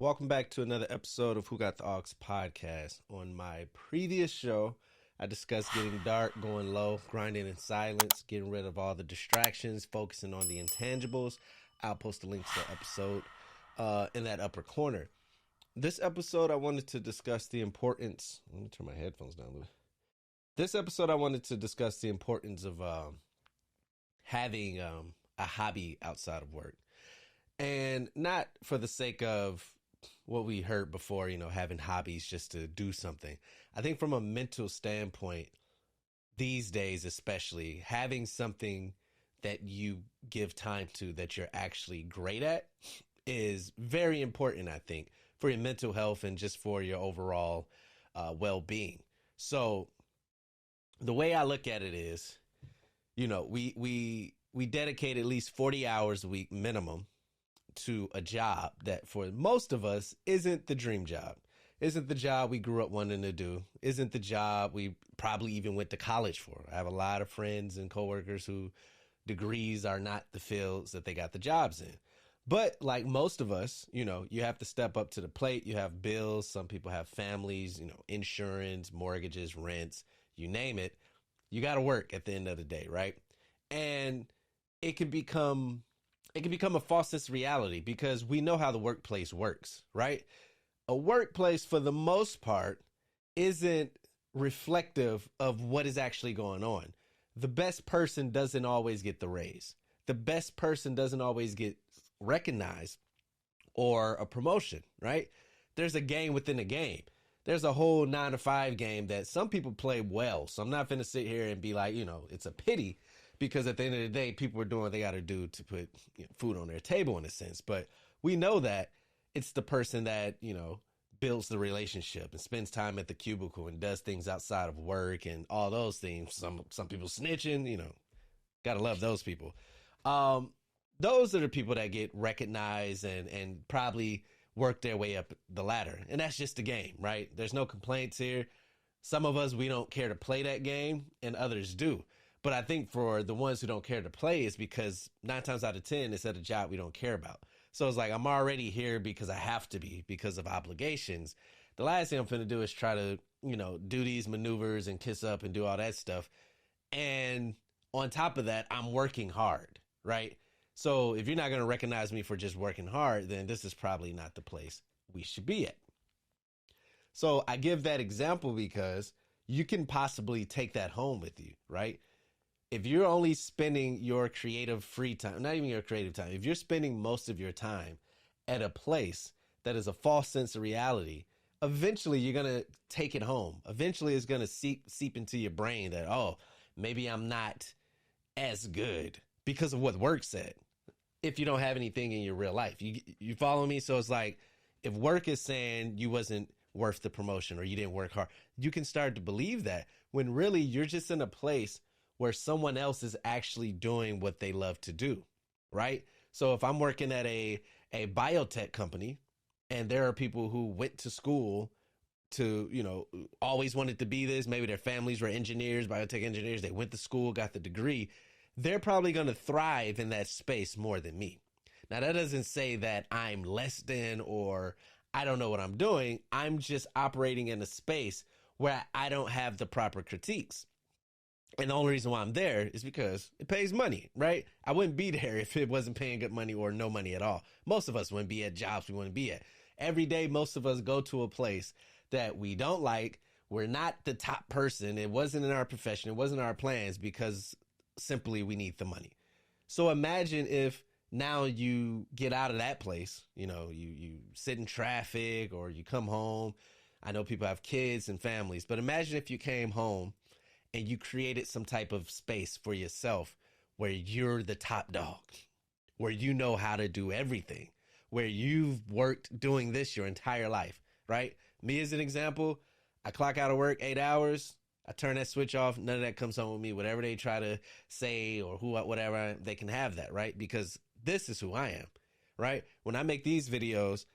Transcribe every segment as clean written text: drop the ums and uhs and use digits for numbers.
Welcome back to another episode of Who Got the Aux Podcast. On my previous show, I discussed getting dark, going low, grinding in silence, getting rid of all the distractions, focusing on the intangibles. I'll post a link to the episode in that upper corner. This episode, I wanted to discuss the importance. Let me turn my headphones down a little. This episode, I wanted to discuss the importance of having a hobby outside of work. And not for the sake of what we heard before, having hobbies just to do something. I think from a mental standpoint, these days especially, having something that you give time to that you're actually great at is very important, I think, for your mental health and just for your overall well-being. So the way I look at it is, we dedicate at least 40 hours a week minimum to a job that for most of us isn't the dream job, isn't the job we grew up wanting to do, isn't the job we probably even went to college for. I have a lot of friends and coworkers who degrees are not the fields that they got the jobs in. But like most of us, you have to step up to the plate. You have bills. Some people have families, insurance, mortgages, rents, you name it. You got to work at the end of the day, right? And it can become a false sense of reality because we know how the workplace works, right? A workplace, for the most part, isn't reflective of what is actually going on. The best person doesn't always get the raise. The best person doesn't always get recognized or a promotion, right? There's a game within a game. There's a whole 9-to-5 game that some people play well. So I'm not going to sit here and be like, it's a pity. Because at the end of the day, people are doing what they got to do to put food on their table in a sense. But we know that it's the person that, builds the relationship and spends time at the cubicle and does things outside of work and all those things. Some people snitching, got to love those people. Those are the people that get recognized and probably work their way up the ladder. And that's just the game, right? There's no complaints here. Some of us, we don't care to play that game and others do. But I think for the ones who don't care to play, it's because 9 times out of 10, it's at a job we don't care about. So it's like, I'm already here because I have to be, because of obligations. The last thing I'm going to do is try to, do these maneuvers and kiss up and do all that stuff. And on top of that, I'm working hard, right? So if you're not going to recognize me for just working hard, then this is probably not the place we should be at. So I give that example because you can possibly take that home with you, right? If you're only spending your creative free time, not even your creative time, if you're spending most of your time at a place that is a false sense of reality, eventually you're going to take it home. Eventually it's going to seep into your brain that, maybe I'm not as good because of what work said. If you don't have anything in your real life, you follow me? So it's like, if work is saying you wasn't worth the promotion or you didn't work hard, you can start to believe that when really you're just in a place where someone else is actually doing what they love to do, right? So if I'm working at a biotech company and there are people who went to school to, always wanted to be this, maybe their families were engineers, biotech engineers, they went to school, got the degree, they're probably going to thrive in that space more than me. Now, that doesn't say that I'm less than or I don't know what I'm doing. I'm just operating in a space where I don't have the proper critiques. And the only reason why I'm there is because it pays money, right? I wouldn't be there if it wasn't paying good money or no money at all. Most of us wouldn't be at jobs we wouldn't be at. Every day, most of us go to a place that we don't like. We're not the top person. It wasn't in our profession. It wasn't our plans because simply we need the money. So imagine if now you get out of that place, you sit in traffic or you come home. I know people have kids and families, but imagine if you came home and you created some type of space for yourself where you're the top dog, where you know how to do everything, where you've worked doing this your entire life, right? Me as an example, I clock out of work 8 hours. I turn that switch off. None of that comes home with me. Whatever they try to say or whatever, they can have that, right? Because this is who I am, right? When I make these videos,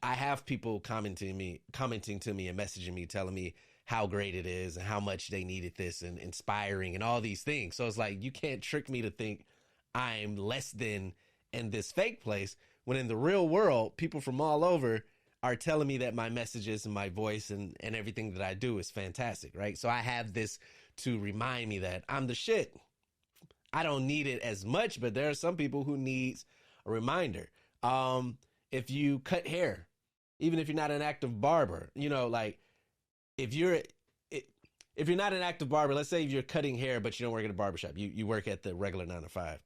I have people commenting to me and messaging me, telling me how great it is and how much they needed this and inspiring and all these things. So it's like, you can't trick me to think I'm less than in this fake place when in the real world, people from all over are telling me that my messages and my voice and everything that I do is fantastic, right? So I have this to remind me that I'm the shit. I don't need it as much, but there are some people who needs a reminder. If you cut hair, even if you're not an active barber, like if you're not an active barber, let's say if you're cutting hair, but you don't work at a barbershop, you work at the regular 9 to 5.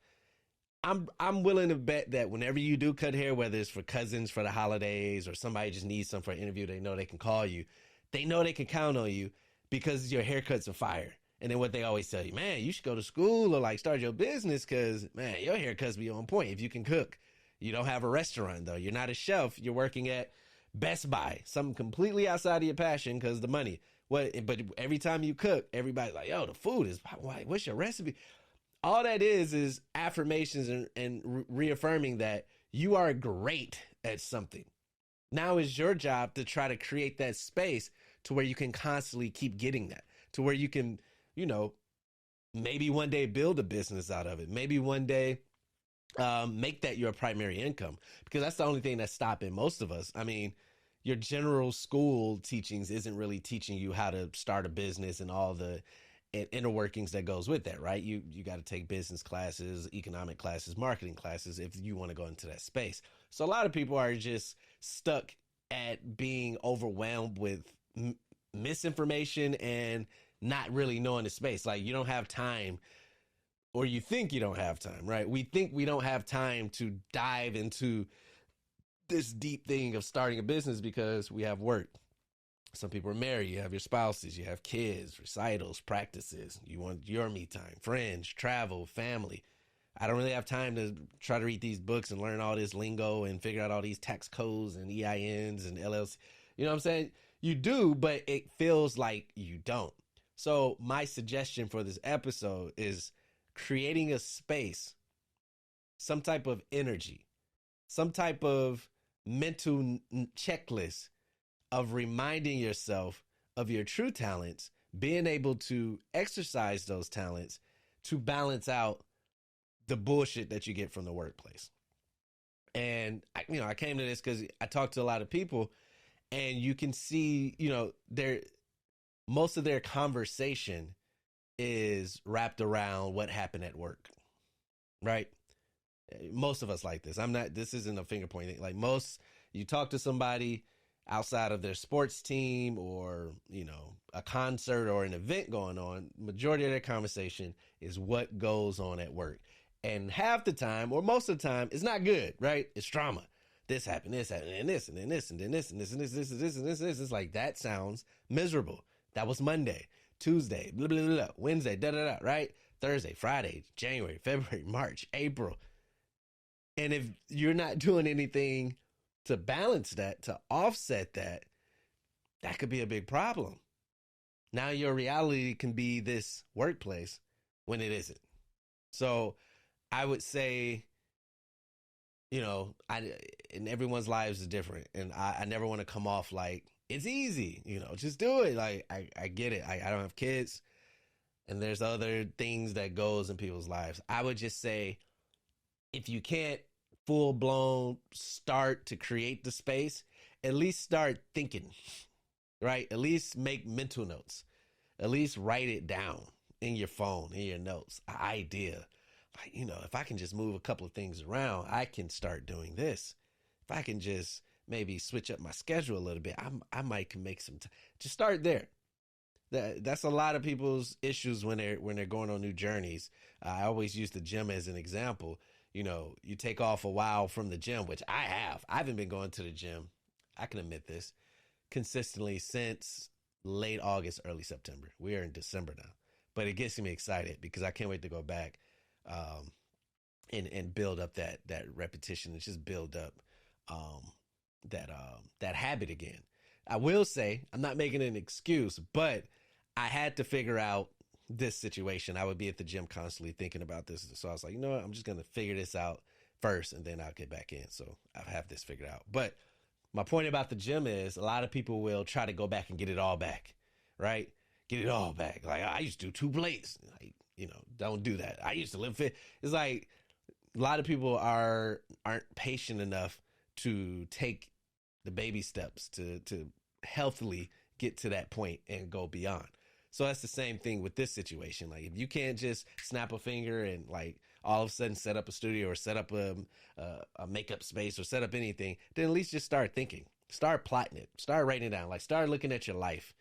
I'm willing to bet that whenever you do cut hair, whether it's for cousins for the holidays or somebody just needs some for an interview, they know they can call you. They know they can count on you because your haircuts are fire. And then what they always tell you, man, you should go to school or like start your business because, man, your haircuts be on point if you can cook. You don't have a restaurant, though. You're not a chef. You're working at Best Buy, something completely outside of your passion because the money. But every time you cook, everybody's like, yo, the food is, what's your recipe? All that is affirmations and reaffirming that you are great at something. Now is your job to try to create that space to where you can constantly keep getting that, to where you can, maybe one day build a business out of it. Maybe one day make that your primary income, because that's the only thing that's stopping most of us. I mean, your general school teachings isn't really teaching you how to start a business and all the inner workings that goes with that, right? You got to take business classes, economic classes, marketing classes if you want to go into that space. So a lot of people are just stuck at being overwhelmed with misinformation and not really knowing the space. Like you don't have time, or you think you don't have time, right? We think we don't have time to dive into this deep thing of starting a business because we have work. Some people are married, you have your spouses, you have kids, recitals, practices, you want your me time, friends, travel, family. I don't really have time to try to read these books and learn all this lingo and figure out all these tax codes and EINs and LLC. You know what I'm saying? You do, but it feels like you don't. So my suggestion for this episode is creating a space, some type of energy, some type of mental checklist of reminding yourself of your true talents, being able to exercise those talents to balance out the bullshit that you get from the workplace. And I came to this because I talked to a lot of people, and you can see, most of their conversation is wrapped around what happened at work, right? Most of us like this. This isn't a finger pointing. Like you talk to somebody outside of their sports team or, a concert or an event going on, majority of their conversation is what goes on at work. And half the time, or most of the time, it's not good, right? It's drama. This happened, and this, and then this, and then this, and this, and this, and this, and this. It's like, that sounds miserable. That was Monday, Tuesday, blah, blah, blah, blah, Wednesday, da-da-da, right? Thursday, Friday, January, February, March, April. And if you're not doing anything to balance that, to offset that, that could be a big problem. Now your reality can be this workplace when it isn't. So I would say, and everyone's lives is different. And I never want to come off like it's easy, just do it. Like I get it. I don't have kids, and there's other things that goes in people's lives. I would just say, if you can't full blown start to create the space, at least start thinking, right? At least make mental notes, at least write it down in your phone, in your notes, an idea. Like, if I can just move a couple of things around, I can start doing this. If I can just maybe switch up my schedule a little bit, I might can make some just start there. That's a lot of people's issues when they're going on new journeys. I always use the gym as an example. You take off a while from the gym, which I have. I haven't been going to the gym, I can admit this, consistently since late August, early September. We are in December now, but it gets me excited because I can't wait to go back and build up that repetition and just build up that habit again. I will say, I'm not making an excuse, but I had to figure out this situation. I would be at the gym constantly thinking about this. So I was like, you know what? I'm just going to figure this out first and then I'll get back in. So I have this figured out. But my point about the gym is a lot of people will try to go back and get it all back, right? Get it all back. Like, I used to do 2 plates. Like, don't do that. I used to live fit. It's like, a lot of people aren't patient enough to take the baby steps to healthily get to that point and go beyond. So that's the same thing with this situation. Like, if you can't just snap a finger and like all of a sudden set up a studio or set up a makeup space or set up anything, then at least just start thinking, start plotting it, start writing it down, like start looking at your life,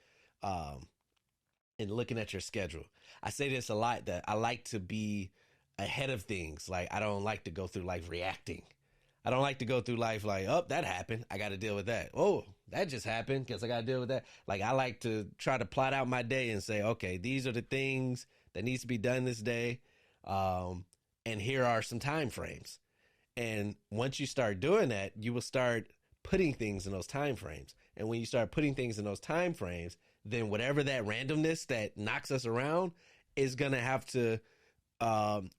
and looking at your schedule. I say this a lot, that I like to be ahead of things. Like, I don't like to go through life reacting. I don't like to go through life like, oh, that happened, I got to deal with that. Oh, that just happened, guess I got to deal with that. Like, I like to try to plot out my day and say, okay, these are the things that needs to be done this day. And here are some time frames. And once you start doing that, you will start putting things in those time frames. And when you start putting things in those time frames, then whatever that randomness that knocks us around is going to have to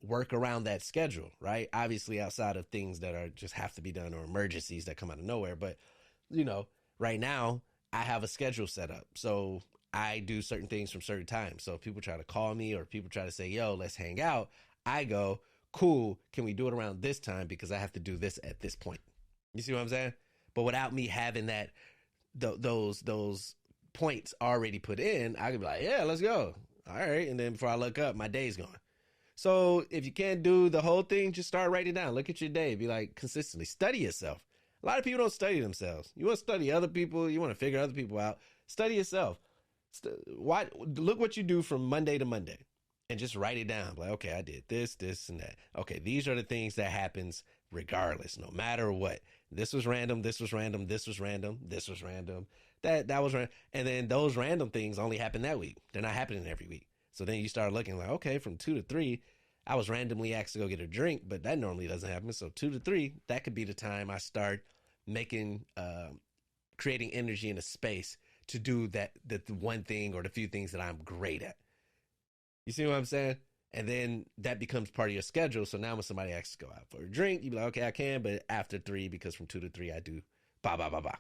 work around that schedule, right? Obviously, outside of things that are just have to be done or emergencies that come out of nowhere. But, you know, right now I have a schedule set up. So I do certain things from certain times. So if people try to call me or people try to say, yo, let's hang out, I go, cool, can we do it around this time? Because I have to do this at this point. You see what I'm saying? But without me having that, those points already put in, I could be like, yeah, let's go. All right. And then before I look up, my day's gone. So if you can't do the whole thing, just start writing it down. Look at your day. Be like, consistently study yourself. A lot of people don't study themselves. You want to study other people. You want to figure other people out. Study yourself. Look what you do from Monday to Monday and just write it down. Like, okay, I did this, this, and that. Okay, these are the things that happens regardless, no matter what. This was random. This was random. This was random. This was random. That was random. And then those random things only happen that week. They're not happening every week. So then you start looking like, okay, from 2 to 3, I was randomly asked to go get a drink, but that normally doesn't happen. So 2 to 3, that could be the time I start making, creating energy in a space to do the one thing or the few things that I'm great at. You see what I'm saying? And then that becomes part of your schedule. So now when somebody asks to go out for a drink, you be like, okay, I can, but after 3, because from 2 to 3, I do blah, blah, blah, blah.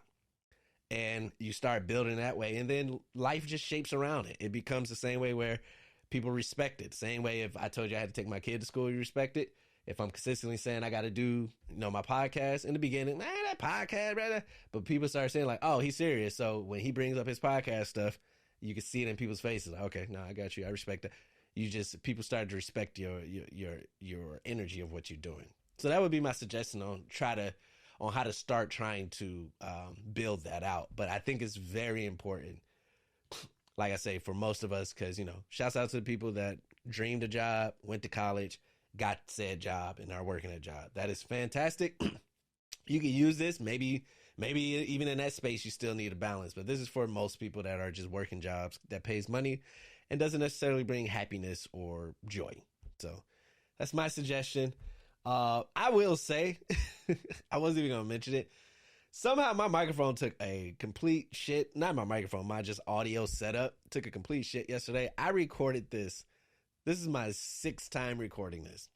And you start building that way. And then life just shapes around it. It becomes the same way where people respect it. Same way if I told you I had to take my kid to school, you respect it. If I'm consistently saying I got to do, my podcast in the beginning, man, that podcast, brother. But people start saying like, oh, he's serious. So when he brings up his podcast stuff, you can see it in people's faces. Like, okay, no, I got you. I respect that. People start to respect your energy of what you're doing. So that would be my suggestion on how to start trying to build that out. But I think it's very important, like I say, for most of us, because, shouts out to the people that dreamed a job, went to college, got said job, and are working a job. That is fantastic. You can use this. Maybe even in that space, you still need a balance. But this is for most people that are just working jobs that pays money and doesn't necessarily bring happiness or joy. So that's my suggestion. I will say, I wasn't even going to mention it. Somehow my microphone took a complete shit. Not my microphone, my just audio setup took a complete shit yesterday. I recorded this. This is my 6th time recording this.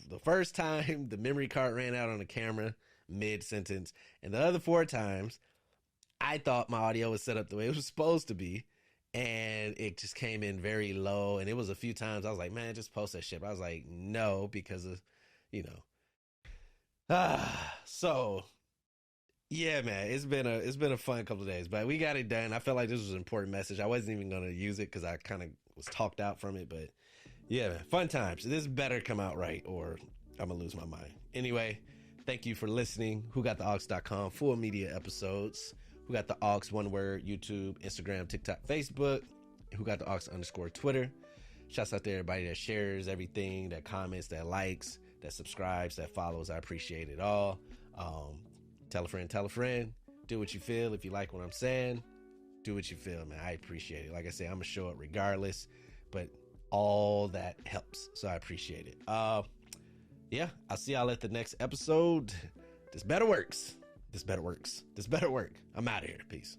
The first time, the memory card ran out on the camera mid-sentence. And the other 4 times, I thought my audio was set up the way it was supposed to be. And it just came in very low. And it was a few times I was like, man, just post that shit. But I was like, no, because of, so yeah, man, it's been a fun couple of days, but we got it done. I felt like this was an important message. I wasn't even going to use it because I kind of was talked out from it, but yeah, man, fun times. This better come out right or I'm going to lose my mind. Anyway, thank you for listening. WhoGotTheAux.com, full media episodes. Who Got the Aux, one word, YouTube, Instagram, TikTok, Facebook. WhoGotTheAux _ Twitter. Shouts out to everybody that shares everything, that comments, that likes, that subscribes, that follows. I appreciate it all. Tell a friend. Do what you feel. If you like what I'm saying, do what you feel, man. I appreciate it. Like I say, I'm going to show it regardless, but all that helps. So I appreciate it. Yeah, I'll see y'all at the next episode. This better work. I'm out of here. Peace.